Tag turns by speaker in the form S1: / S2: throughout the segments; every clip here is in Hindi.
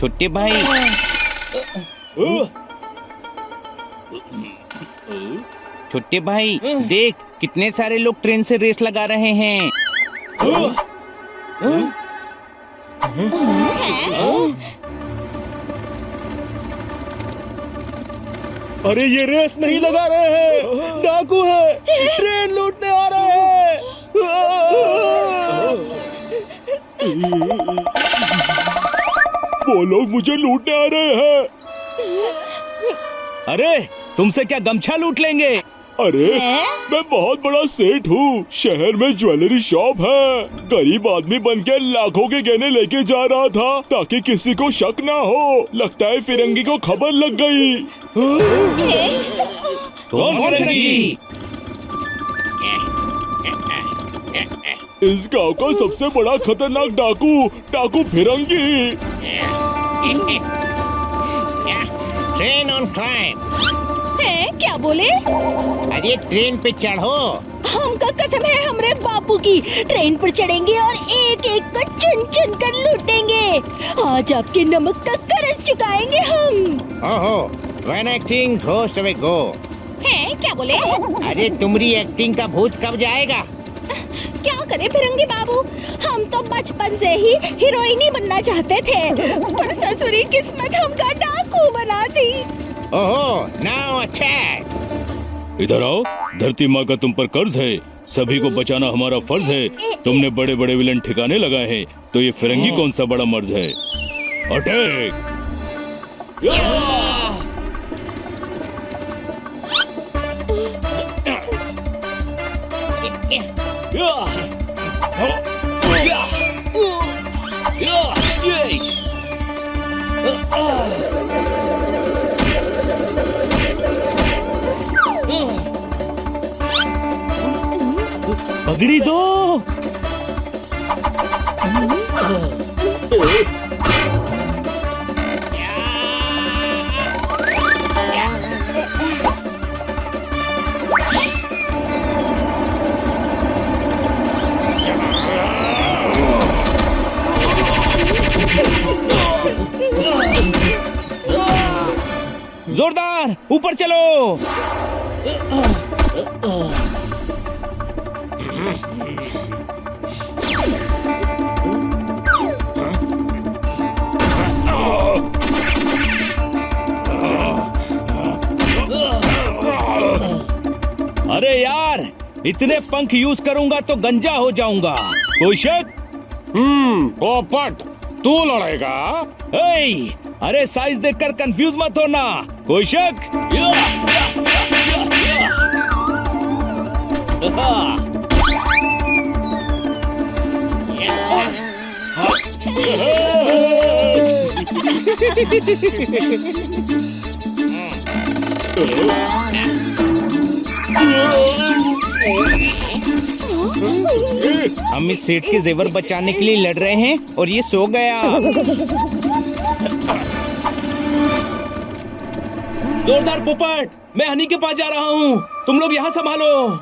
S1: छुट्टी भाई, छुट्टी भाई देख कितने सारे लोग ट्रेन से रेस लगा रहे हैं।
S2: अरे ये रेस नहीं लगा रहे हैं, डाकू है, ट्रेन लूटने आ रहे हैं। वो लोग मुझे लूटने आ रहे हैं।
S1: अरे तुमसे क्या गमछा लूट लेंगे?
S2: अरे मैं बहुत बड़ा सेठ हूँ, शहर में ज्वेलरी शॉप है। गरीब आदमी बनके लाखों के गहने लेके जा रहा था ताकि किसी को शक ना हो। लगता है फिरंगी को खबर लग गई।
S1: कौन फिरंगी?
S2: इस गांव का सबसे बड़ा खतरनाक डाकू फिरंगी।
S1: Train on crime.
S3: क्या बोले?
S1: अरे ट्रेन पे चढ़ो।
S3: हमका कसम है हमरे बापू की, ट्रेन पर चढ़ेंगे और एक एक को चुन चुन कर लूटेंगे। आज आपके नमक का कर्ज चुकाएंगे हम।
S1: ओहो, when acting goes away go।
S3: है क्या बोले?
S1: अरे तुम्हारी एक्टिंग का भूत कब जाएगा?
S3: क्या करे फिरंगी बाबू, हम तो बचपन से ही हीरोइनी बनना चाहते थे, पर ससुरी किस्मत हमका डाकू बना दी।
S1: ओहो, नाउ अटैक।
S2: इधर आओ, धरती माँ का तुम पर कर्ज है, सभी को बचाना हमारा फर्ज है। तुमने बड़े बड़े विलन ठिकाने लगाए हैं, तो ये फिरंगी कौन सा बड़ा मर्ज है? अटैक!
S1: पगड़ी दो। जोरदार, ऊपर चलो। अरे यार, इतने पंख यूज करूंगा तो गंजा हो जाऊंगा। कोई शक?
S2: पोपट, तू लड़ेगा?
S1: अरे साइज देखकर कंफ्यूज मत होना। कोई शक? हम इस सेठ के जेवर बचाने के लिए लड़ रहे हैं और ये सो गया। जोरदार पोपट, मैं हनी के पास जा रहा हूँ, तुम लोग यहाँ संभालो।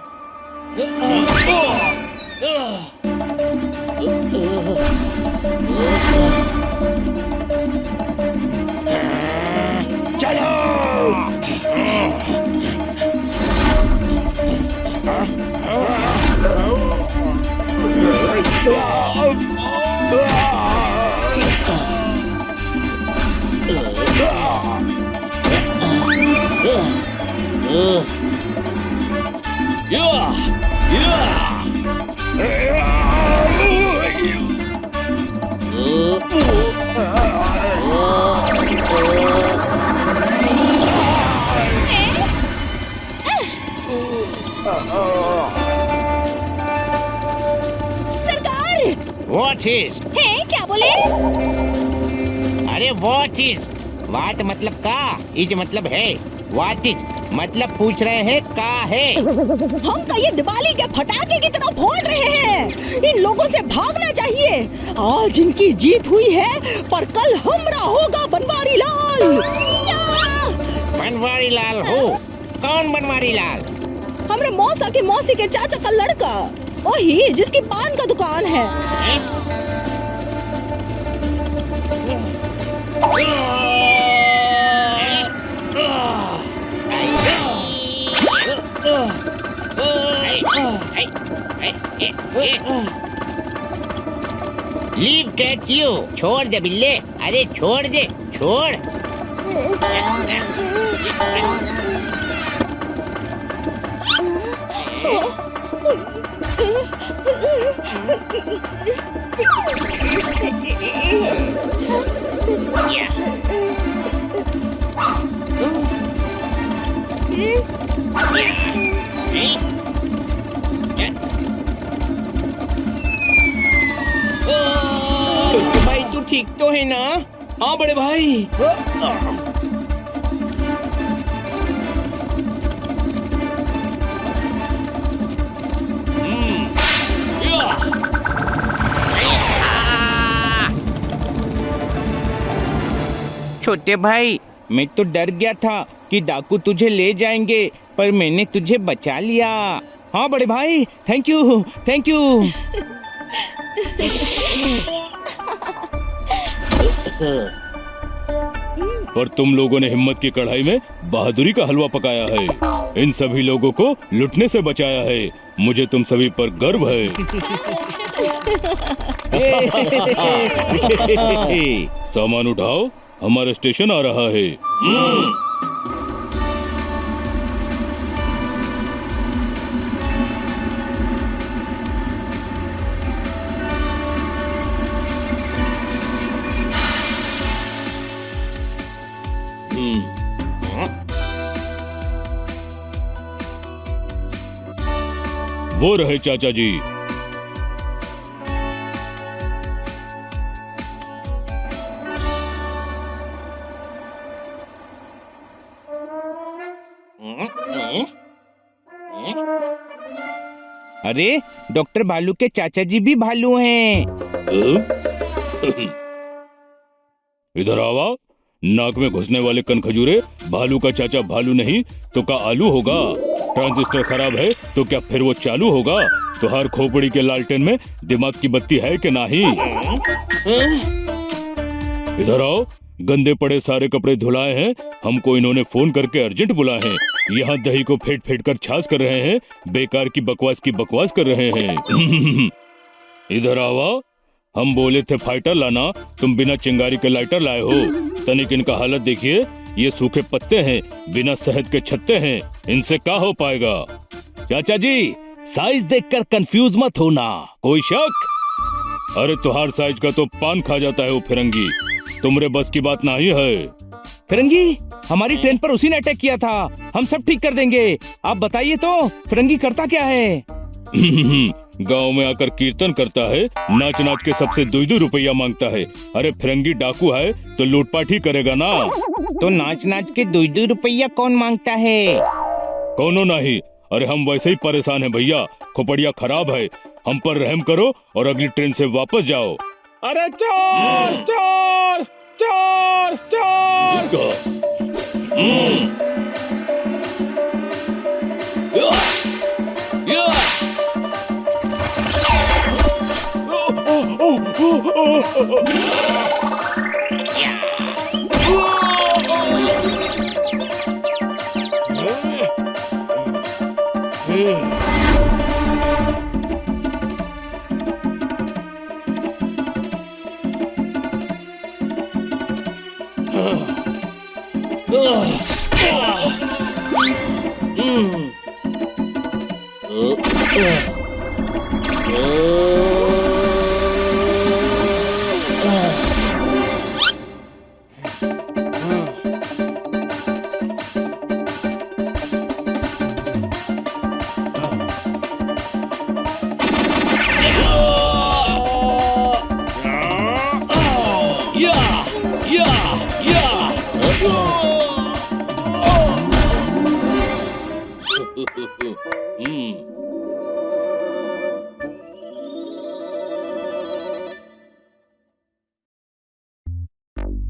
S1: चलो।
S3: सरकार
S4: वो चीज,
S3: है क्या बोले?
S4: अरे वो चीज, वाट मतलब का, इज मतलब है, वाट इज मतलब पूछ रहे हैं का है।
S3: हम का ये दिवाली के पटाखे की तरह फोड़ रहे हैं। इन लोगों से भागना चाहिए। आज इनकी जीत हुई है, पर कल हमरा होगा बनवारी लाल। या!
S4: बनवारी लाल हो? कौन बनवारी लाल?
S3: हमरे मौसा की मौसी के चाचा का लड़का, वही जिसकी पान का दुकान है।
S4: लीव कैट यू, छोड़ दे बिल्ले, अरे छोड़ दे, छोड़।
S1: छोटे भाई तू ठीक तो है ना? हाँ बड़े भाई। छोटे भाई, मैं तो डर गया था कि डाकू तुझे ले जाएंगे, पर मैंने तुझे बचा लिया। हाँ बड़े भाई, थैंक यू, थैंक यू।
S2: पर तुम लोगों ने हिम्मत की कढ़ाई में बहादुरी का हलवा पकाया है। इन सभी लोगों को लुटने से बचाया है। मुझे तुम सभी पर गर्व है। सामान उठाओ, हमारा स्टेशन आ रहा है। वो रहे चाचा जी।
S1: अरे डॉक्टर भालू के चाचा जी भी भालू हैं।
S2: इधर आवा। नाक में घुसने वाले कनखजूरे, भालू का चाचा भालू नहीं तो का आलू होगा। ट्रांजिस्टर खराब है तो क्या फिर वो चालू होगा? तो हर खोपड़ी के लालटेन में दिमाग की बत्ती है कि नहीं? इधर आओ। गंदे पड़े सारे कपड़े धुलाए हैं। हमको इन्होंने फोन करके अर्जेंट बुलाए हैं। यहाँ दही को फेंट फेंट कर छाछ कर रहे हैं। बेकार की बकवास कर रहे हैं। इधर आवा। हम बोले थे फाइटर लाना, तुम बिना चिंगारी के लाइटर लाए हो। तनिक इनका हालत देखिए, ये सूखे पत्ते हैं, बिना शहद के छत्ते हैं। इनसे क्या हो पाएगा?
S1: चाचा जी, साइज देखकर कंफ्यूज मत होना।
S2: कोई शक? अरे तुहार साइज का तो पान खा जाता है वो फिरंगी। तुमरे बस की बात नहीं है।
S1: फिरंगी, हमारी ट्रेन पर उसी ने अटैक किया था। हम सब ठीक कर देंगे। आप बताइए तो फिरंगी करता क्या है?
S2: गांव में आकर कीर्तन करता है, नाच नाच के सबसे 2-2 रुपया मांगता है। अरे फिरंगी डाकू है तो लूटपाट ही करेगा ना।
S1: तो नाच नाच के 2-2 रुपया कौन मांगता है?
S2: कौनो नहीं। अरे हम वैसे ही परेशान हैं भैया। खोपड़िया खराब है। हम पर रहम करो और अगली ट्रेन से वापस जाओ।
S1: अरे चोर चोर चोर चोर!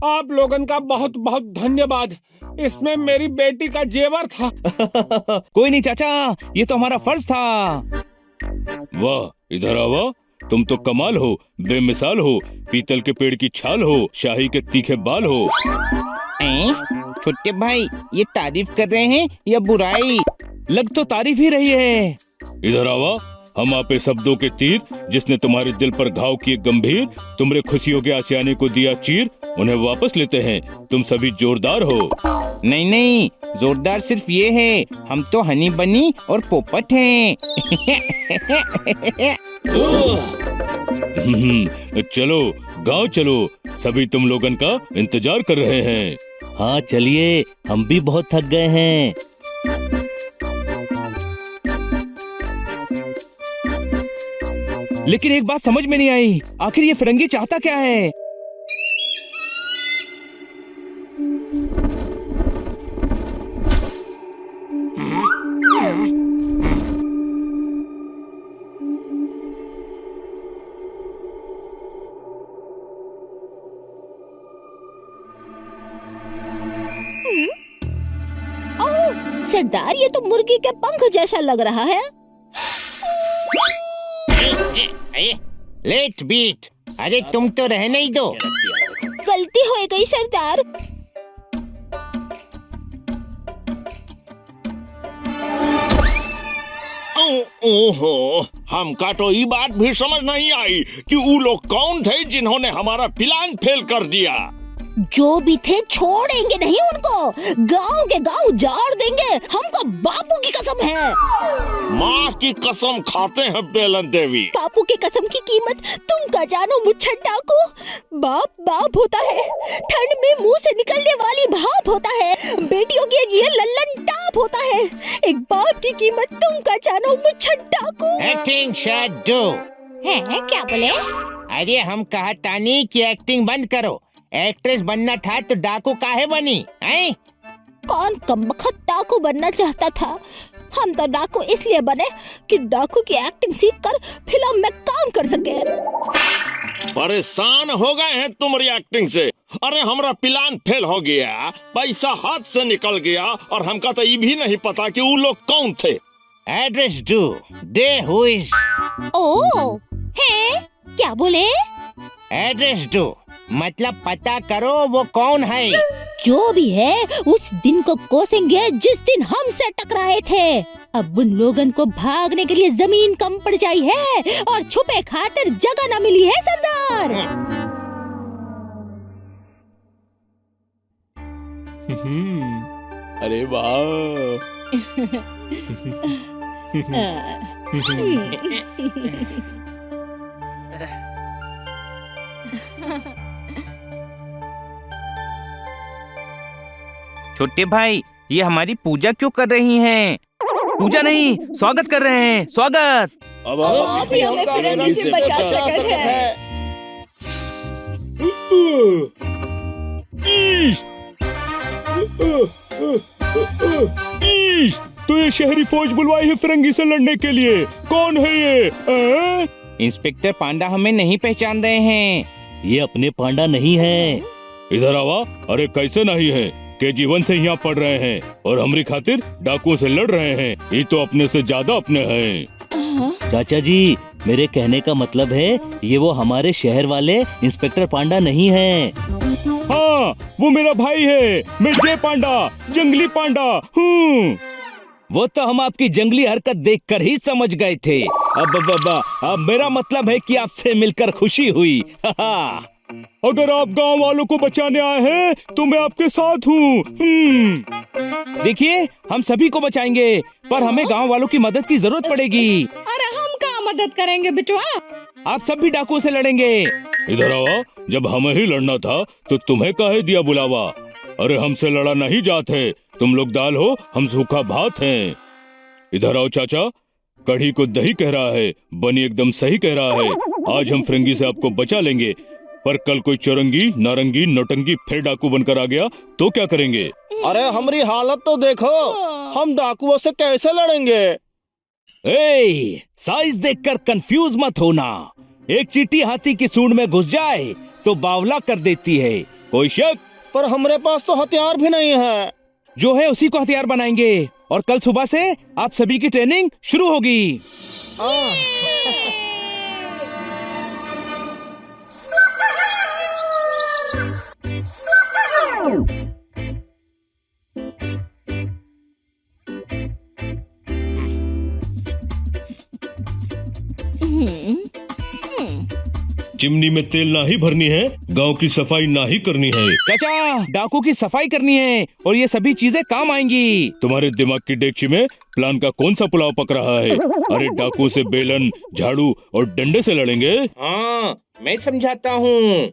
S5: आप लोगन का बहुत बहुत धन्यवाद। इसमें मेरी बेटी का जेवर था।
S1: कोई नहीं चाचा, ये तो हमारा फर्ज था।
S2: वाह, इधर आओ। तुम तो कमाल हो, बेमिसाल हो, पीतल के पेड़ की छाल हो, शाही के तीखे बाल हो।
S1: छोटे भाई, ये तारीफ कर रहे हैं या बुराई? लग तो तारीफ ही रही है।
S2: इधर आवा। हम आपे शब्दों के तीर, जिसने तुम्हारे दिल पर घाव किए गंभीर, तुमरे खुशियों के आशियाने को दिया चीर, उन्हें वापस लेते हैं। तुम सभी जोरदार हो।
S1: नहीं नहीं, जोरदार सिर्फ ये है, हम तो हनी बनी और पोपट हैं।
S2: चलो गांव चलो, सभी तुम लोगन का इंतजार कर रहे हैं।
S6: हाँ चलिए, हम भी बहुत थक गए हैं।
S1: लेकिन एक बात समझ में नहीं आई, आखिर ये फिरंगी चाहता क्या है?
S3: सरदार, ये तो मुर्गी के पंख जैसा लग रहा है।
S4: Let beat. अरे तुम तो रहने ही दो।
S3: गलती हो गई सरदार।
S7: ओहो, हमका तो ये बात भी समझ नहीं आई कि वो लोग कौन थे जिन्होंने हमारा प्लान फेल कर दिया।
S3: जो भी थे छोड़ेंगे नहीं उनको, गांव के गांव जाड़ देंगे, हमको बापू की कसम है।
S7: माँ की कसम खाते हैं बेलन देवी।
S3: बापू की कसम की कीमत तुम का जानो मुच्छर डाकू। बाप बाप होता है, ठंड में मुंह से निकलने वाली भाप होता है, बेटियों के लिए लल्लन टाप होता है। एक बाप की कीमत तुम का जानो मुच्छर डाकू।
S4: एक्टिंग शट दो।
S3: है क्या बोले?
S4: अरे हम कहा तानी कि एक्टिंग बंद करो। एक्ट्रेस बनना था तो डाकू काहे बनी? हैं?
S3: कौन कमबख्त डाकू बनना चाहता था? हम तो डाकू इसलिए बने कि डाकू की एक्टिंग सीखकर फिल्म में काम कर सके।
S7: परेशान हो गए हैं तुम्हारी एक्टिंग से। अरे हमारा प्लान फेल हो गया, पैसा हाथ से निकल गया, और हमका तो ये भी नहीं पता कि वो लोग कौन थे।
S4: Address do they who is.
S3: ओ है क्या बोले?
S4: एड्रेस दो मतलब पता करो वो कौन है।
S3: जो भी है उस दिन को कोसेंगे जिस दिन हमसे टकराए थे। अब उन लोगन को भागने के लिए जमीन कम पड़ जाई है और छुपे खातिर जगह न मिली है सरदार।
S2: अरे वाह।
S1: छोटे भाई, ये हमारी पूजा क्यों कर रही हैं? पूजा नहीं, स्वागत कर रहे हैं। स्वागत।
S2: अब आप ही हमें फिरंगी से बचा सकते हैं। तो ये शहरी फौज बुलवाई है फिरंगी से लड़ने के लिए। कौन है ये?
S1: इंस्पेक्टर पांडा हमें नहीं पहचान रहे हैं।
S6: ये अपने पांडा नहीं है।
S2: इधर आवा। अरे कैसे नहीं है? केजी1 से यहाँ पढ़ रहे हैं और हमारी खातिर डाकुओं से लड़ रहे हैं। ये तो अपने से ज्यादा अपने हैं।
S6: चाचा जी, मेरे कहने का मतलब है ये वो हमारे शहर वाले इंस्पेक्टर पांडा नहीं है।
S2: हाँ, वो मेरा भाई है। मैं जय पांडा, जंगली पांडा हूँ।
S1: वो तो हम आपकी जंगली हरकत देखकर ही समझ गए थे। अब मेरा मतलब है कि आपसे मिलकर खुशी हुई।
S2: अगर आप गांव वालों को बचाने आए हैं तो मैं आपके साथ हूँ।
S1: देखिए, हम सभी को बचाएंगे, पर हमें गांव वालों की मदद की जरूरत पड़ेगी।
S3: अरे हम कहाँ मदद करेंगे बिचवा?
S1: आप सब भी डाकुओं से लड़ेंगे।
S2: इधर आओ, जब हमें ही लड़ना था तो तुम्हें काहे दिया बुलावा? अरे हमसे लड़ा नहीं जाते, तुम लोग दाल हो, हम सूखा भात हैं। इधर आओ चाचा, कढ़ी को दही कह रहा है, बनी एकदम सही कह रहा है। आज हम फिरंगी से आपको बचा लेंगे, पर कल कोई चौरंगी, नारंगी, नौटंकी फिर डाकू बनकर आ गया तो क्या करेंगे?
S8: अरे हमारी हालत तो देखो, हम डाकुओं से कैसे लड़ेंगे?
S1: ए, साइज देखकर कंफ्यूज मत होना। एक चींटी हाथी की सूंड में घुस जाए तो बावला कर देती है। कोई शक?
S8: पर हमारे पास तो हथियार भी नहीं है।
S1: जो है उसी को हथियार बनाएंगे, और कल सुबह से आप सभी की ट्रेनिंग शुरू होगी।
S2: चिमनी में तेल ना ही भरनी है, गांव की सफाई ना ही करनी है।
S1: चाचा, डाकू की सफाई करनी है और ये सभी चीजें काम आएंगी।
S2: तुम्हारे दिमाग की डेगची में प्लान का कौन सा पुलाव पक रहा है? अरे डाकू से बेलन, झाड़ू और डंडे से लड़ेंगे।
S4: हाँ, मैं समझाता हूँ।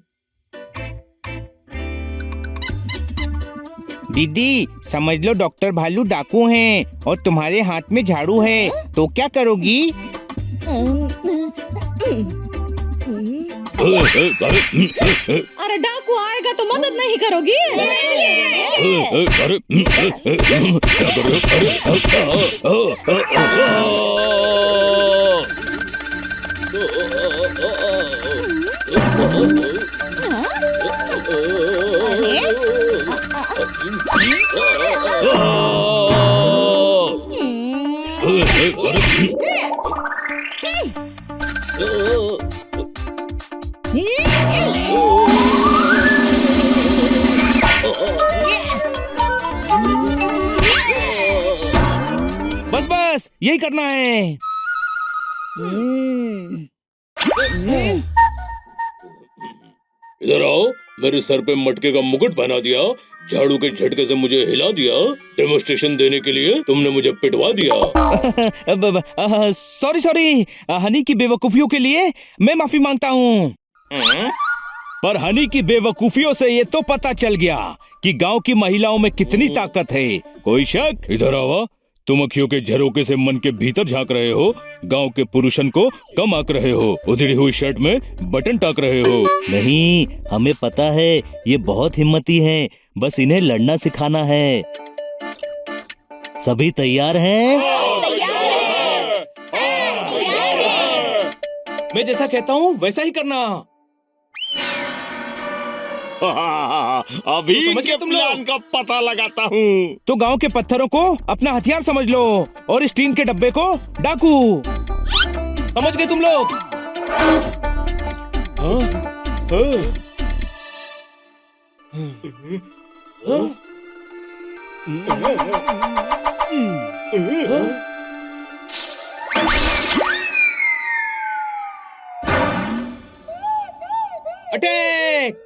S4: दीदी, समझ लो डॉक्टर भालू डाकू हैं और तुम्हारे हाथ में झाड़ू है, तो क्या करोगी?
S3: अरे डाकू आएगा तो मदद नहीं करोगी?
S1: बस बस, यही करना है।
S2: इधर आओ, मेरे सर पे मटके का मुकुट पहना दिया, झाड़ू के झटके से मुझे हिला दिया, डेमोस्ट्रेशन देने के लिए तुमने मुझे पिटवा दिया।
S1: सॉरी सॉरी, हनी की बेवकूफियों के लिए मैं माफी मांगता हूँ। पर हनी की बेवकूफियों से ये तो पता चल गया कि गांव की महिलाओं में कितनी ताकत है। कोई शक?
S2: इधर आवा, तुम अखियों के झरोके से मन के भीतर झांक रहे हो, गांव के पुरुषन को कम आंक रहे हो, उधड़ी हुई शर्ट में बटन टाक रहे हो।
S6: नहीं, हमें पता है ये बहुत हिम्मती हैं, बस इन्हें लड़ना सिखाना है। सभी तैयार हैं?
S1: मैं जैसा कहता हूँ वैसा ही करना।
S7: अभी
S1: समझ गए
S7: के
S1: तुम लोग?
S7: प्लान का पता लगाता हूँ।
S1: तो गांव के पत्थरों को अपना हथियार समझ लो और इस टीन के डब्बे को डाकू। समझ गए तुम लोग? अटैक!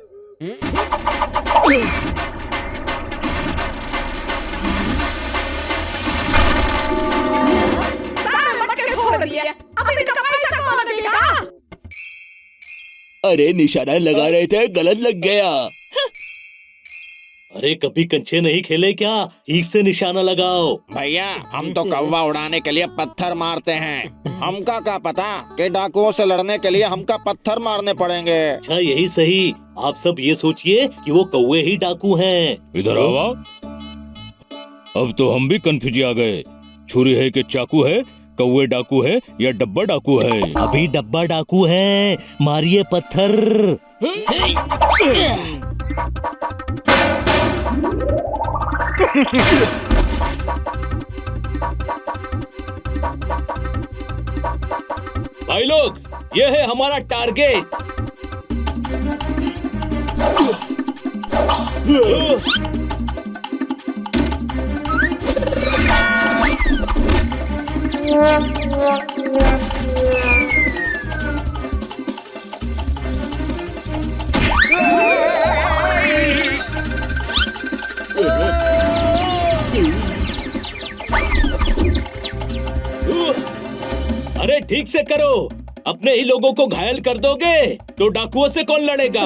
S8: अरे निशाना लगा रहे थे, गलत लग गया।
S6: अरे कभी कंचे नहीं खेले क्या? ठीक से निशाना लगाओ।
S8: भैया, हम तो कौवा उड़ाने के लिए पत्थर मारते हैं। हमका क्या पता कि डाकुओं से लड़ने के लिए हमका पत्थर मारने पड़ेंगे।
S6: अच्छा, यही सही। आप सब ये सोचिए कि वो कौवे ही डाकू हैं।
S2: इधर आवा, अब तो हम भी कंफ्यूज आ गए। छुरी है कि चाकू है, कौवे डाकू है या डब्बा डाकू है?
S6: अभी डब्बा डाकू है, मारिए पत्थर।
S1: भाई लोग, ये है हमारा टारगेट। ठीक से करो। अपने ही लोगों को घायल कर दोगे तो डाकुओं से कौन लड़ेगा?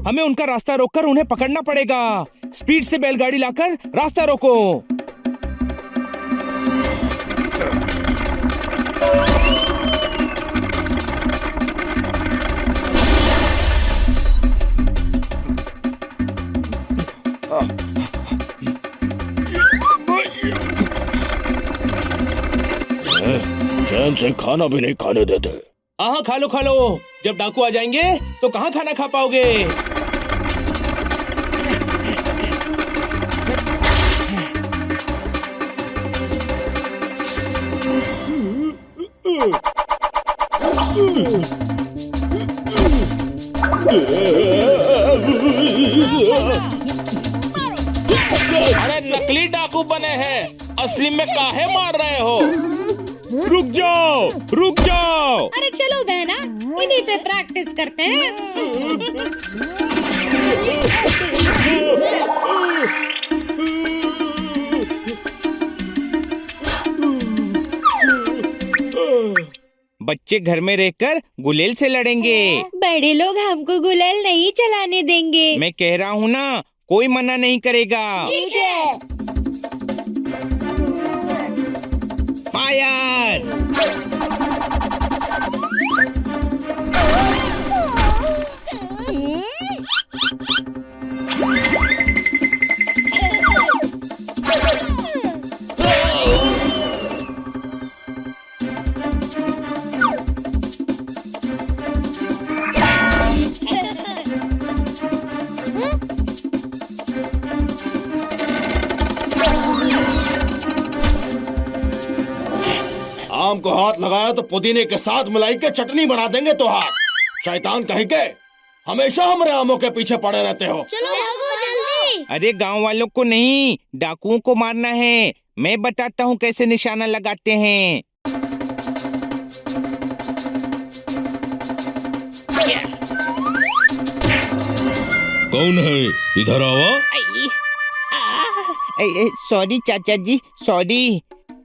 S1: हमें उनका रास्ता रोककर उन्हें पकड़ना पड़ेगा। स्पीड से बैलगाड़ी लाकर रास्ता रोको।
S2: चैन से खाना भी नहीं खाने देते।
S1: हाँ, खा लो खा लो। जब डाकू आ जाएंगे तो कहाँ खाना खा पाओगे?
S5: अरे नकली डाकू बने हैं, असली में काहे मार रहे हो?
S1: रुक जाओ, रुक जाओ।
S9: अरे चलो बहना, इन्हीं पे प्रैक्टिस करते हैं।
S4: बच्चे घर में रहकर गुलेल से लड़ेंगे।
S9: बड़े लोग हमको गुलाल नहीं चलाने देंगे।
S4: मैं कह रहा हूँ ना, कोई मना नहीं करेगा।
S9: ठीक है।
S4: फायर!
S7: आम को हाथ लगाया तो पुदीने के साथ मिलाई के चटनी बना देंगे। तो हाथ शैतान कहीं के, हमेशा हमारे आमों के पीछे पड़े रहते हो।
S9: चलो भागो जल्दी।
S4: अरे गांव वालों को नहीं, डाकुओं को मारना है। मैं बताता हूँ कैसे निशाना लगाते हैं।
S1: कौन है? इधर आओ।
S4: सॉरी चाचा जी, सॉरी।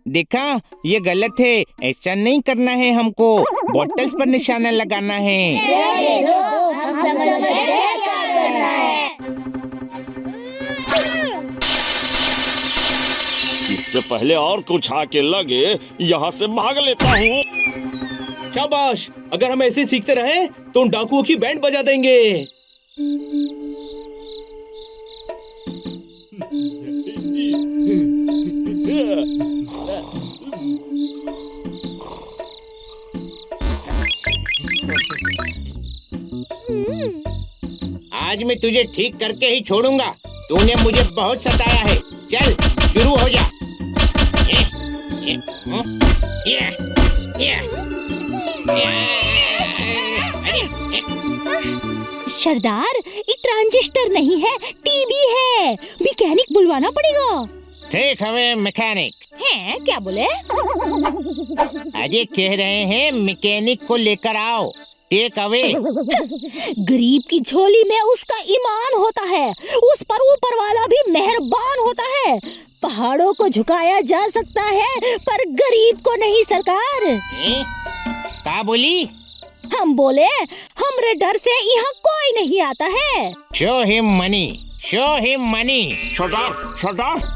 S4: देखा, ये गलत है। ऐसा नहीं करना है हमको। बॉटल्स पर निशाना लगाना है।
S7: इससे पहले और कुछ आके लगे, यहाँ से भाग लेता हूँ।
S1: शाबाश। अगर हम ऐसे सीखते रहे तो उन डाकुओं की बैंड बजा देंगे।
S4: आज मैं तुझे ठीक करके ही छोड़ूंगा। तूने मुझे बहुत सताया है। चल शुरू हो जा।
S3: सरदार, ये ट्रांजिस्टर नहीं है, टीवी है। मैकेनिक बुलवाना पड़ेगा।
S4: ठीक है मैकेनिक।
S3: हैं? क्या बोले?
S4: अजय कह रहे हैं मैकेनिक को लेकर आओ। Take away.
S3: गरीब की झोली में उसका ईमान होता है, उस पर ऊपर वाला भी मेहरबान होता है। पहाड़ों को झुकाया जा सकता है पर गरीब को नहीं सरकार।
S4: क्या बोली?
S3: हम बोले हमरे डर से यहाँ कोई नहीं आता है।
S4: Show him money, show him money.
S7: सरदार, सरदार।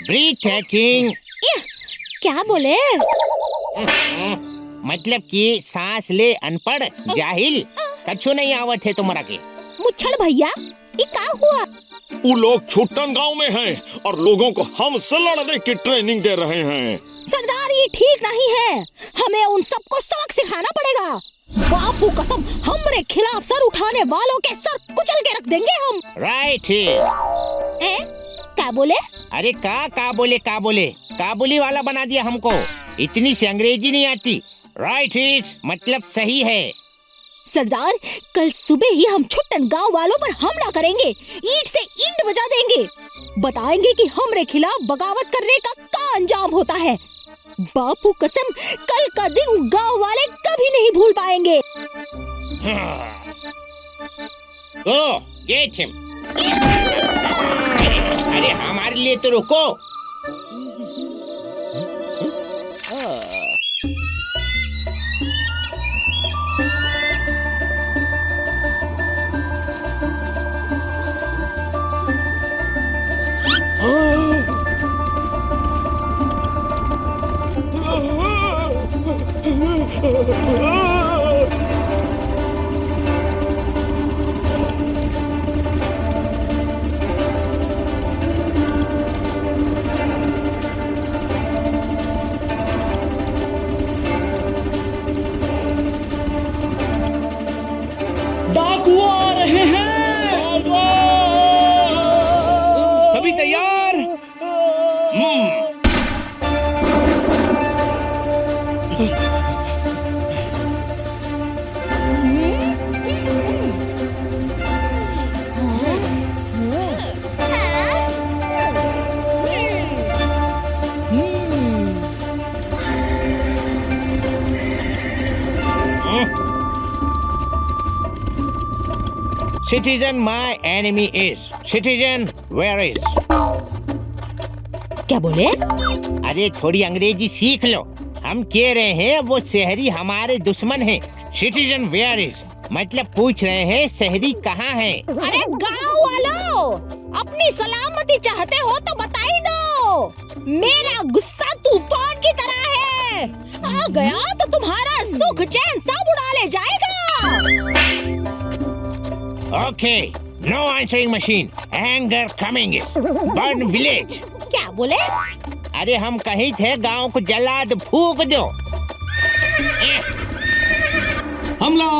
S4: ब्रीथ-टेकिंग।
S3: क्या बोले?
S4: मतलब कि सांस ले अनपढ़ जाहिल। कछु नहीं आवत है तुम्हारा के।
S3: मुच्छड़ भैया, ये क्या हुआ?
S7: वो लोग छुट्टन गांव में हैं और लोगों को हमसे लड़ने की ट्रेनिंग दे रहे हैं।
S3: सरदार, ये ठीक नहीं है। हमें उन सबको सबक सिखाना पड़ेगा। बापू कसम, हमरे खिलाफ सर उठाने वालों के सर कुचल के रख देंगे हम।
S4: राइट।
S3: क्या बोले?
S4: अरे का बोले, काबुली वाला बना दिया हमको। इतनी सी अंग्रेजी नहीं आती। राइट मतलब सही है।
S3: सरदार, कल सुबह ही हम छुट्टन गांव वालों पर हमला करेंगे। ईंट से ईंट बजा देंगे। बताएंगे कि हमरे खिलाफ बगावत करने का अंजाम होता है। बापू कसम, कल का दिन गांव वाले कभी नहीं भूल पाएंगे।
S4: तो गेट हिम। अरे हमारे लिए तो रुको।
S3: डाकू आ रहे हैं।
S1: सभी तैयार?
S4: Citizen, my enemy is. Citizen, where is?
S3: क्या बोले?
S4: अरे थोड़ी अंग्रेजी सीख लो। हम कह रहे हैं वो शहरी हमारे दुश्मन हैं। सिटीजन वेयर इज मतलब पूछ रहे हैं शहरी कहाँ है।
S3: अरे गाँव वालों, अपनी सलामती चाहते हो तो बता ही दो। मेरा गुस्सा तूफान की तरह है। आ गया तो तुम्हारा सुख चैन सब उड़ा ले जाएगा।
S4: Okay, no answering machine, anger coming, burn village.
S3: क्या बोले?
S4: अरे हम कहीं थे गांव को जला दो, फूक दो।
S1: हमला!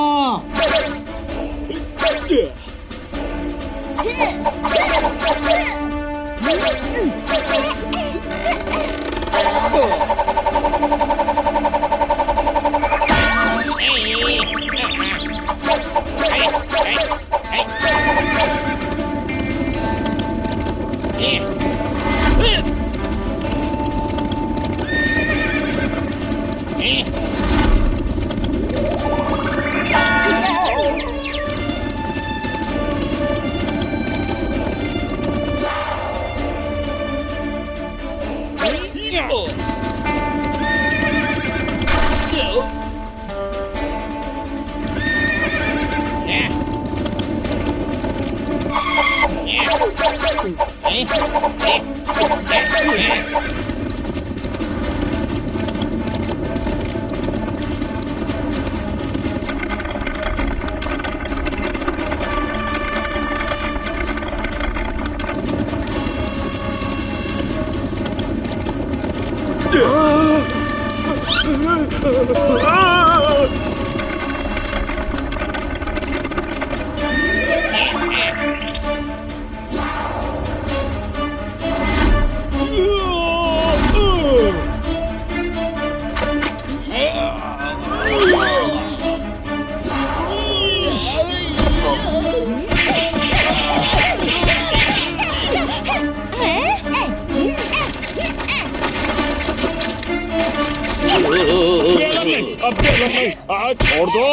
S5: छोड़ दो।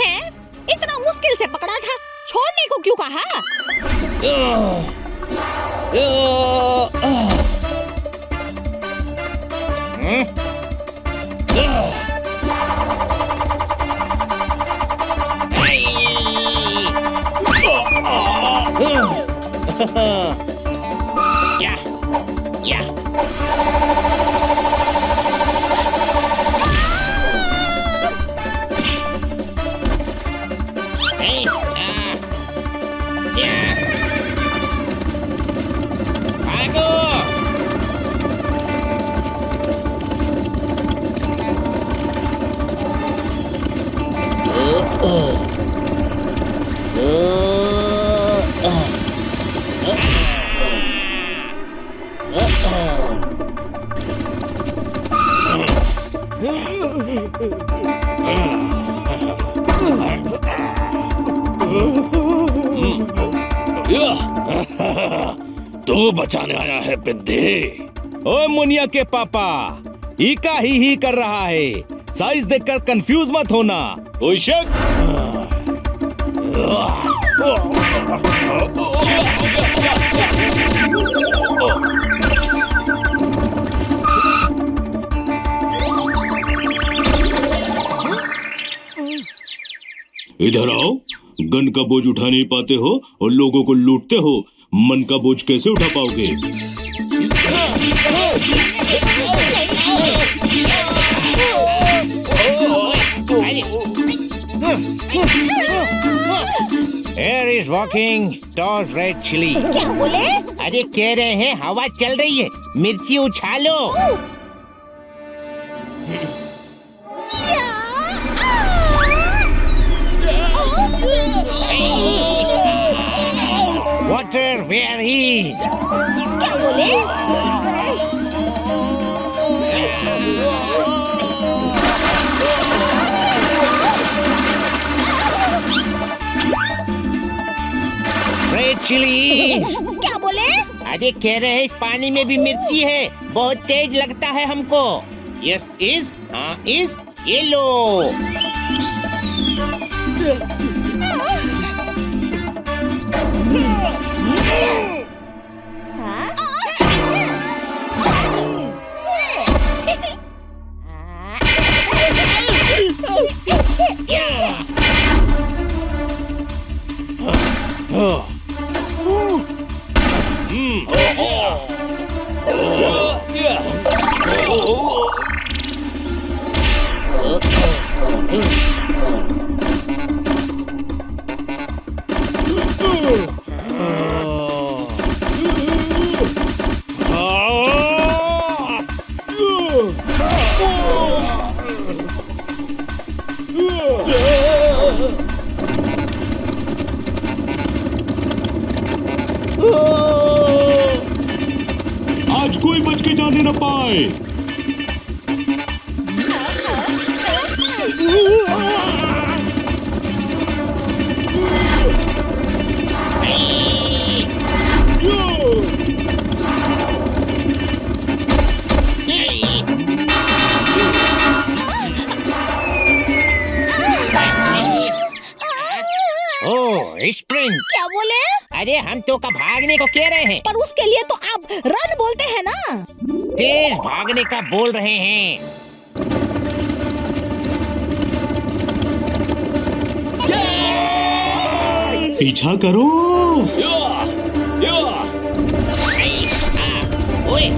S3: है? इतना मुश्किल से पकड़ा था, छोड़ने को क्यों कहा?
S1: तू बचाने आया है पिद्दी। ओए मुनिया के पापा, इका ही कर रहा है। साइज देखकर कंफ्यूज मत होना। कोई शक?
S2: इधर आओ। गन का बोझ उठा नहीं पाते हो और लोगों को लूटते हो, मन का बोझ कैसे उठा पाओगे?
S4: Air is walking towards red chili.
S3: क्या बोले?
S4: अरे कह रहे हैं हवा चल रही है, मिर्ची उछालो। Water where is?
S3: क्या बोले?
S4: Red chili.
S3: क्या बोले?
S4: अरे कह रहे हैं इस पानी में भी मिर्ची है, बहुत तेज लगता है हमको। Yes is, हाँ is, yellow.
S2: आज कोई बच के जाने न पाए।
S4: स्प्रिंट।
S3: क्या बोले?
S4: अरे हम तो का भागने को कह रहे हैं,
S3: पर उसके लिए तो आप रन बोलते हैं ना।
S4: तेज भागने का बोल रहे हैं।
S2: पीछा करो।
S4: ओए,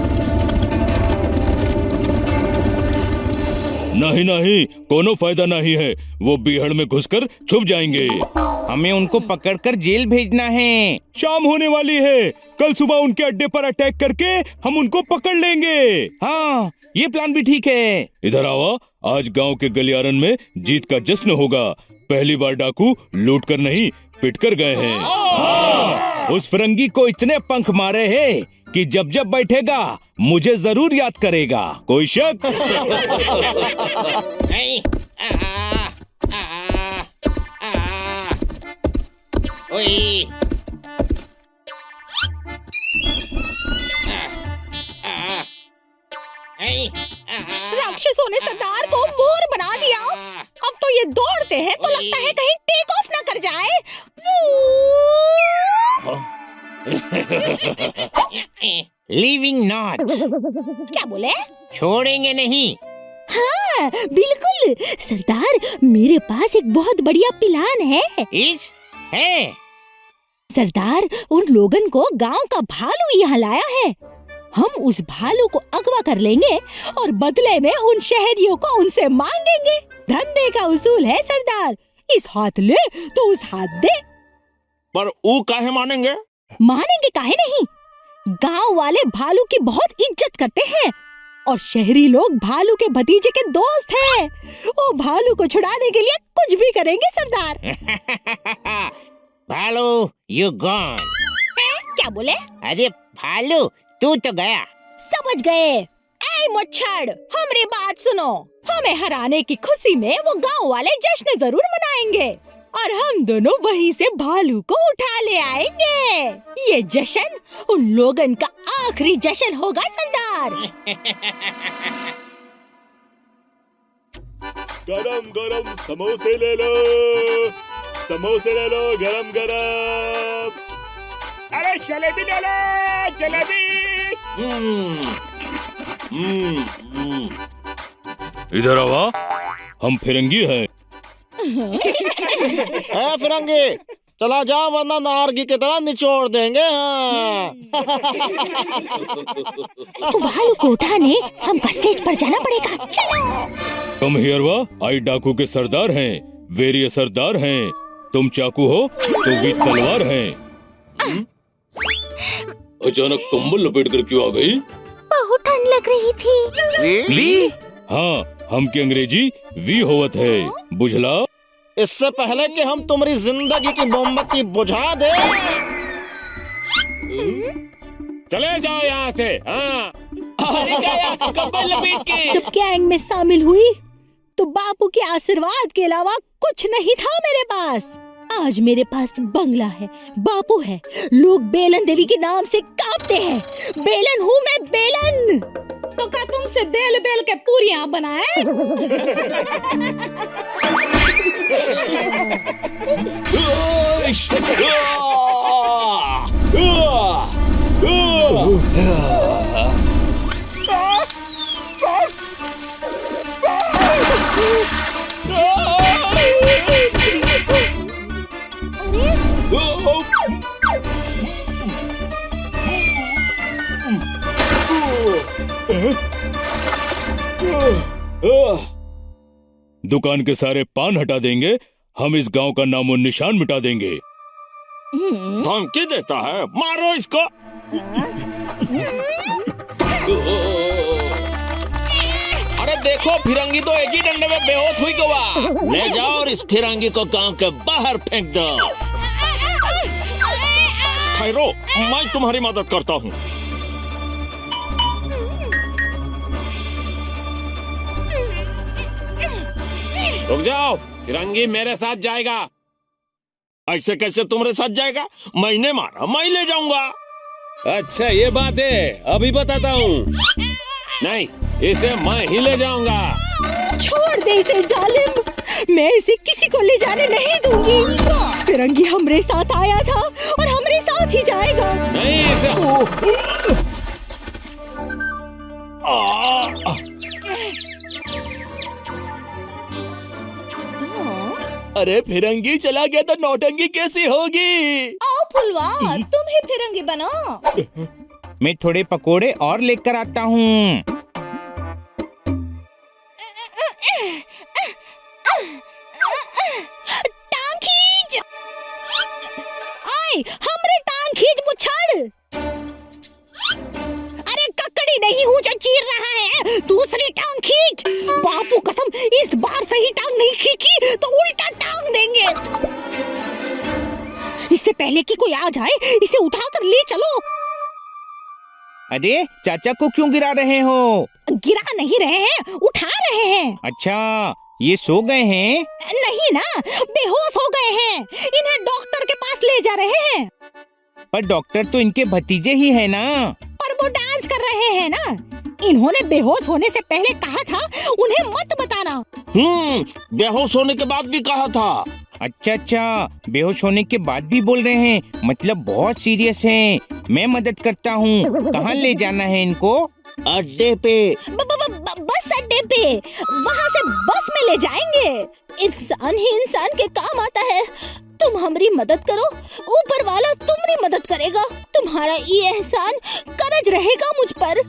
S1: नहीं नहीं, कोनो फायदा नहीं है, वो बीहड़ में घुसकर छुप जाएंगे।
S4: हमें उनको पकड़कर जेल भेजना है।
S1: शाम होने वाली है, कल सुबह उनके अड्डे पर अटैक करके हम उनको पकड़ लेंगे। हाँ, ये प्लान भी ठीक है। इधर आओ, आज गांव के गलियारन में जीत का जश्न होगा। पहली बार डाकू लूट कर नहीं, पिट कर गए हैं। उस फिरंगी को इतने पंख मारे हैं कि जब जब बैठेगा मुझे जरूर याद करेगा। कोई शक?
S4: नहीं, ओए,
S3: राक्षसों ने सरदार को मोर बना दिया। अब तो ये दौड़ते हैं तो लगता है कहीं टेक ऑफ ना कर जाए।
S4: Leaving not.
S3: क्या बोले?
S4: छोड़ेंगे नहीं।
S3: हाँ बिल्कुल सरदार, मेरे पास एक बहुत बढ़िया प्लान है।
S4: इस है
S3: सरदार, उन लोगन को गांव का भालू यहाँ लाया है। हम उस भालू को अगवा कर लेंगे और बदले में उन शहरियों को उनसे मांगेंगे। धंधे का उसूल है सरदार, इस हाथ ले तो उस हाथ दे।
S7: पर वो काहे मानेंगे?
S3: मानेंगे काहे नहीं, गांव वाले भालू की बहुत इज्जत करते हैं और शहरी लोग भालू के भतीजे के दोस्त हैं। वो भालू को छुड़ाने के लिए कुछ भी करेंगे सरदार।
S4: भालू यू गॉन।
S3: क्या बोले?
S4: अरे भालू तू तो गया।
S3: समझ गए। ऐ मुच्छड़, हमारी बात सुनो। हमें हराने की खुशी में वो गांव वाले जश्न जरूर मनाएंगे और हम दोनों वहीं से भालू को उठा ले आएंगे। ये जश्न उन लोगन का आखिरी जश्न होगा सरदार।
S2: गरम गरम समोसे ले लो। समोसे ले लो गरम गरम।
S5: अरे जलेबी ले लो, जलेबी।
S1: इधर आवा, हम फिरंगी हैं।
S8: है फिरंगी, चला जा वरना नारगी की तरह निचोड़ देंगे। हाँ।
S3: तो भालू को उठाने हमको स्टेज पर जाना पड़ेगा। चलो।
S1: कम हियर वा, आई डाकू के सरदार हैं, वीर सरदार हैं। तुम चाकू हो तो वी तलवार हैं। अचानक कंबल लपेट कर क्यों आ गई?
S3: बहुत ठंड लग रही थी।
S1: वी? हाँ, हम की अंग्रेजी वी होवत है, बुझला?
S8: इससे पहले कि हम तुम्हारी जिंदगी की मोमबत्ती बुझा दे।
S5: चले जाओ यहाँ से। हाँ।
S1: कंबल लपेट के।
S3: जब गैंग में शामिल हुई तो बापू के आशीर्वाद के अलावा कुछ नहीं था मेरे पास। आज मेरे पास बंगला है, बापू है, लोग बेलन देवी के नाम से कांपते हैं। बेलन हूँ मैं, बेलन। तो क्या तुमसे बेल बेल के पूरियां बनाए?
S1: दुकान के सारे पान हटा देंगे, हम इस गांव का नामो निशान मिटा देंगे।
S7: धमकी देता है, मारो इसको।
S1: अरे देखो, फिरंगी तो एक ही डंडे में बेहोश हुई गवा।
S7: ले जाओ और इस फिरंगी को गांव के बाहर फेंक दो। ठहरो, मैं तुम्हारी मदद करता हूँ।
S5: रुक जाओ, फिरंगी मेरे साथ जाएगा।
S7: ऐसे कैसे तुम्हारे साथ जाएगा? मैंने मारा, मैं ले जाऊंगा।
S5: अच्छा ये बात है, अभी बताता हूँ। नहीं, इसे मैं ही ले जाऊंगा।
S3: छोड़ दे इसे जालिम, मैं इसे किसी को ले जाने नहीं दूंगी। फिरंगी हमरे साथ आया था और हमरे साथ ही जाएगा।
S5: नहीं, इसे
S2: अरे फिरंगी चला गया तो नौटंकी कैसी होगी?
S3: आओ फुलवा, तुम ही फिरंगी बनो।
S4: मैं थोड़े पकोड़े और लेकर आता हूँ।
S3: टांग खींच। आए, हमरे टांग खींच बुछाड़। अरे ककड़ी नहीं हूँ जो चीर रहा है, दूसरी टांग खींच। बापू कसम, इस बार सही टांग नहीं खींची तो उल्टा टांग देंगे। इससे पहले कि कोई आ जाए, इसे उठाकर ले चलो।
S4: अरे चाचा को क्यों गिरा रहे हो?
S3: गिरा नहीं रहे हैं, उठा रहे हैं।
S4: अच्छा, ये सो गए हैं?
S3: नहीं ना, बेहोश हो गए हैं। इन्हें डॉक्टर के पास ले जा रहे हैं।
S4: पर डॉक्टर तो इनके भतीजे ही है ना।
S3: पर वो डांस कर रहे हैं ना। इन्होंने बेहोश होने से पहले कहा था उन्हें मत बताना।
S7: बेहोश होने के बाद भी कहा था।
S4: अच्छा अच्छा, बेहोश होने के बाद भी बोल रहे हैं, मतलब बहुत सीरियस हैं। मैं मदद करता हूँ। कहाँ ले जाना है इनको?
S7: अड्डे पे।
S3: बस अड्डे पे, वहाँ से बस में ले जाएंगे। इंसान ही इंसान के काम आता है। तुम हमारी मदद करो, ऊपर वाला तुम्हारी मदद करेगा। तुम्हारा ये एहसान कर्ज रहेगा मुझ पर।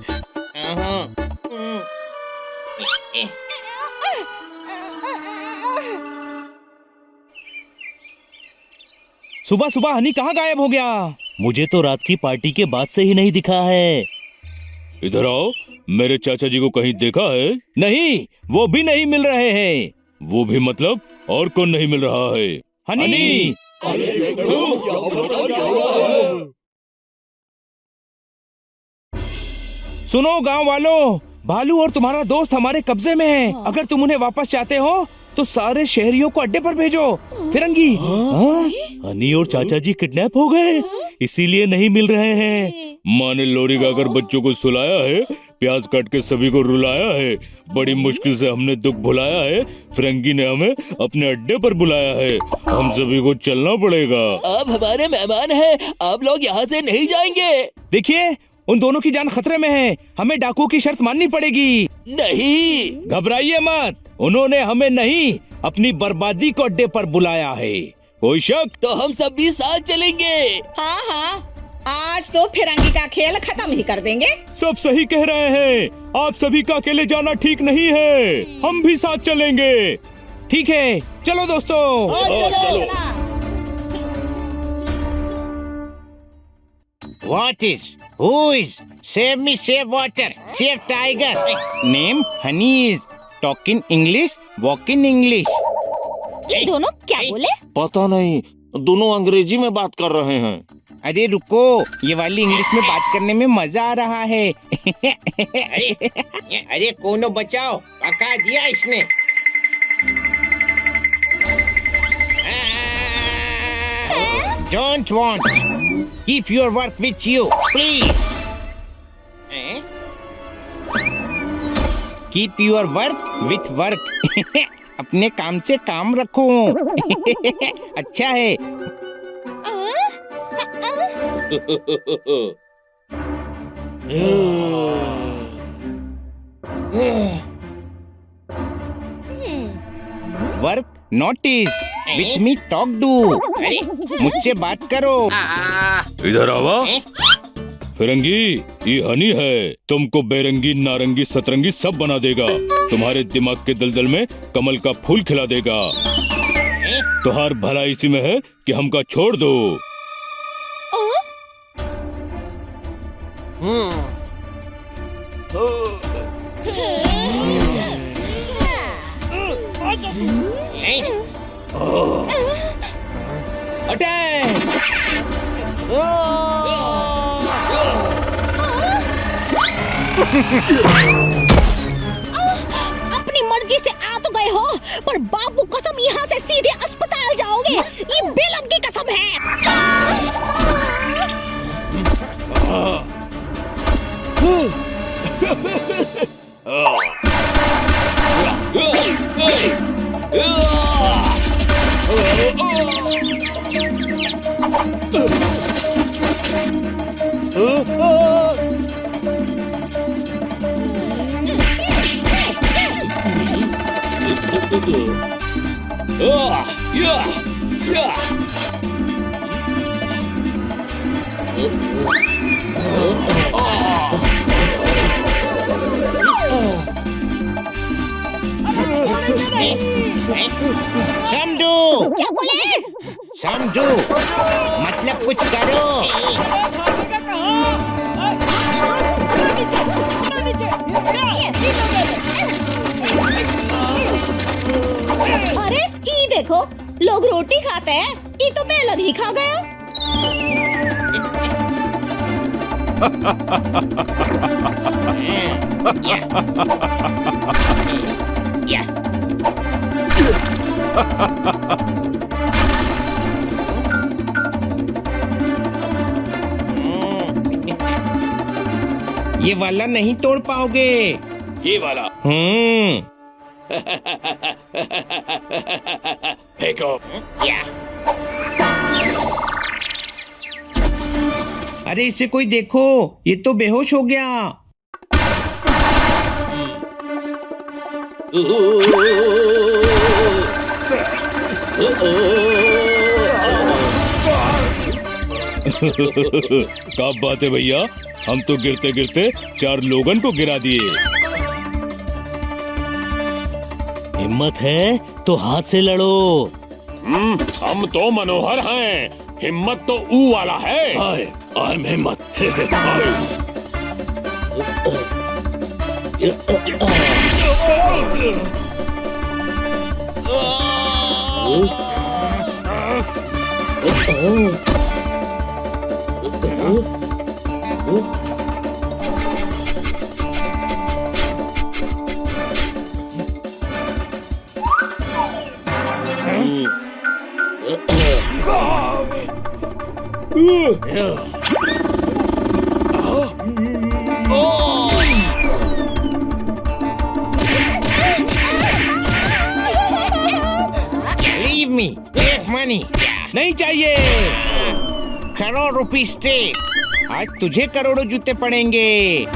S1: सुबह सुबह हनी कहाँ गायब हो गया?
S6: मुझे तो रात की पार्टी के बाद से ही नहीं दिखा है।
S1: इधर आओ, मेरे चाचा जी को कहीं देखा है? नहीं, वो भी नहीं मिल रहे हैं। वो भी मतलब और कौन नहीं मिल रहा है? हनी! सुनो गांव वालों, भालू और तुम्हारा दोस्त हमारे कब्जे में है। अगर तुम उन्हें वापस चाहते हो तो सारे शहरियों को अड्डे पर भेजो। फिरंगी,
S6: हनी और चाचा जी किडनैप हो गए, इसीलिए नहीं मिल रहे हैं।
S1: माँ ने लोरी गाकर बच्चों को सुलाया है प्याज काट के सभी को रुलाया है। बड़ी मुश्किल से हमने दुख भुलाया है। फिरंगी ने हमें अपने अड्डे पर बुलाया है। हम सभी को चलना पड़ेगा।
S6: आप हमारे मेहमान हैं, आप लोग यहाँ से नहीं जाएंगे।
S1: देखिए, उन दोनों की जान खतरे में है। हमें डाकू की शर्त माननी पड़ेगी।
S6: नहीं,
S1: घबराइए मत, उन्होंने हमें नहीं अपनी बर्बादी को अड्डे पर बुलाया है। कोई शक?
S6: तो हम सब भी साथ चलेंगे।
S3: हाँ हाँ, आज तो फिरंगी का खेल खत्म ही कर देंगे।
S1: सब सही कह रहे हैं। आप सभी का अकेले जाना ठीक नहीं है। हम भी साथ चलेंगे। ठीक है, चलो दोस्तों।
S2: चलो।
S4: What is? Who is? Save me, save water, save tiger. Name Honey is. Talk in English, walk in English.
S3: ये दोनों क्या बोले?
S7: पता नहीं, दोनों अंग्रेजी में बात कर रहे हैं।
S4: अरे रुको, ये वाली इंग्लिश में बात करने में मजा आ रहा है। अरे कोनो बचाओ, पका दिया इसने। Don't want. Keep your work with you, please. Keep your work with work. अपने काम से काम रखो। अच्छा है। Work notice with me talk do. मुझसे बात करो।
S1: इधर आवा। फिरंगी, ये हनी है। तुमको बेरंगी, नारंगी, सतरंगी सब बना देगा। तुम्हारे दिमाग के दलदल में कमल का फूल खिला देगा। तुहार भला इसी में है कि हमका छोड़ दो।
S3: अपनी मर्जी से आ तो गए हो, पर बाबू कसम यहाँ से सीधे अस्पताल जाओगे। ये बेलम की कसम है।
S4: समझो।
S3: क्या बोले?
S4: समझो मतलब कुछ करो।
S3: अरे ये देखो, लोग रोटी खाते हैं, ये तो बेलन ही खा गया।
S4: ये वाला नहीं तोड़ पाओगे।
S7: ये वाला फेंको।
S4: अरे इसे कोई देखो, ये तो बेहोश हो गया।
S1: क्या बात है भैया, हम तो गिरते गिरते 4 लोगन को गिरा दिए।
S6: हिम्मत है तो हाथ से लड़ो।
S7: हम तो मनोहर हैं, हिम्मत तो ऊ वाला है।
S1: आई एम हिम्मत। नहीं चाहिए।
S4: करोड़ रुपी स्टेक, आज तुझे करोड़ों जूते पड़ेंगे।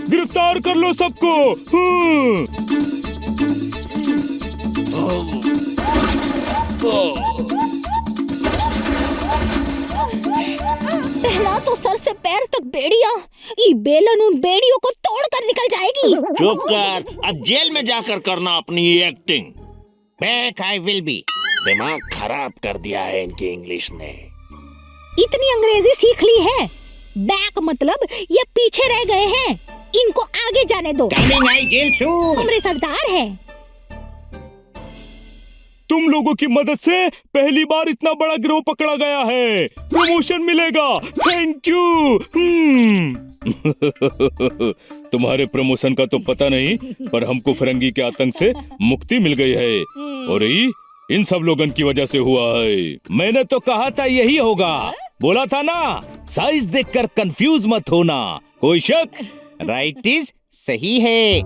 S1: गिरफ्तार कर लो सबको।
S3: पहला तो सर से पैर तक बेड़िया, ये बेलन उन बेड़ियों को तोड़कर निकल जाएगी।
S7: चुप कर, अब जेल में जाकर करना अपनी acting.
S4: Back I will be.
S8: दिमाग खराब कर दिया है इनकी इंग्लिश ने।
S3: इतनी अंग्रेजी सीख ली है, बैक मतलब ये पीछे रह गए हैं, इनको आगे जाने दो।
S4: कमिंग आई जेल सून।
S3: हमरे सरदार है।
S1: तुम लोगों की मदद से पहली बार इतना बड़ा गिरोह पकड़ा गया है, प्रमोशन मिलेगा। Thank you. तुम्हारे प्रमोशन का तो पता नहीं, पर हमको फिरंगी के आतंक से मुक्ति मिल गई है, और ये इन सब लोगों की वजह से हुआ है। मैंने तो कहा था यही होगा, बोला था ना। साइज देखकर कंफ्यूज मत होना। कोई शक?
S4: राइट इज सही है।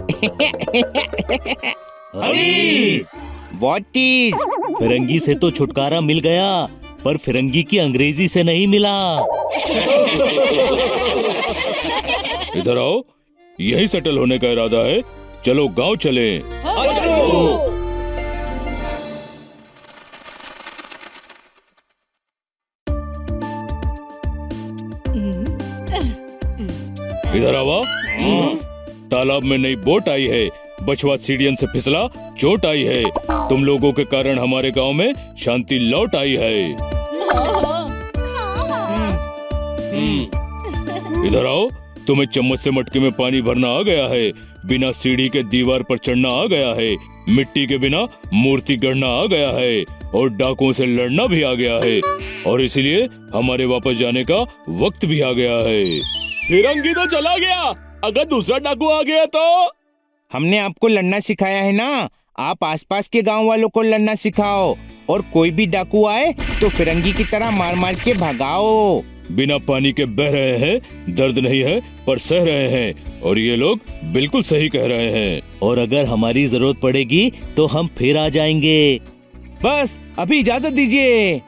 S1: हरी!
S4: What is?
S6: फिरंगी से तो छुटकारा मिल गया, पर फिरंगी की अंग्रेजी से नहीं मिला।
S1: इधर आओ, यही सेटल होने का इरादा है। चलो गांव चले। इधर आवा। तालाब में नई बोट आई है, बछवा सीढ़ियन से फिसला, चोट आई है। तुम लोगों के कारण हमारे गांव में शांति लौट आई है। इधर आओ, तुम्हें चम्मच से मटके में पानी भरना आ गया है, बिना सीढ़ी के दीवार पर चढ़ना आ गया है, मिट्टी के बिना मूर्ति गढ़ना आ गया है, और डाकुओं से लड़ना भी आ गया है, और इसलिए हमारे वापस जाने का वक्त भी आ गया है।
S2: फिरंगी तो चला गया, अगर दूसरा डाकू आ गया तो?
S4: हमने आपको लड़ना सिखाया है ना, आप आसपास के गांव वालों को लड़ना सिखाओ, और कोई भी डाकू आए तो फिरंगी की तरह मार मार के भगाओ।
S1: बिना पानी के बह रहे हैं, दर्द नहीं है पर सह रहे हैं, और ये लोग बिल्कुल सही कह रहे हैं।
S6: और अगर हमारी जरूरत पड़ेगी तो हम फिर आ जाएंगे।
S1: बस अभी इजाजत दीजिए।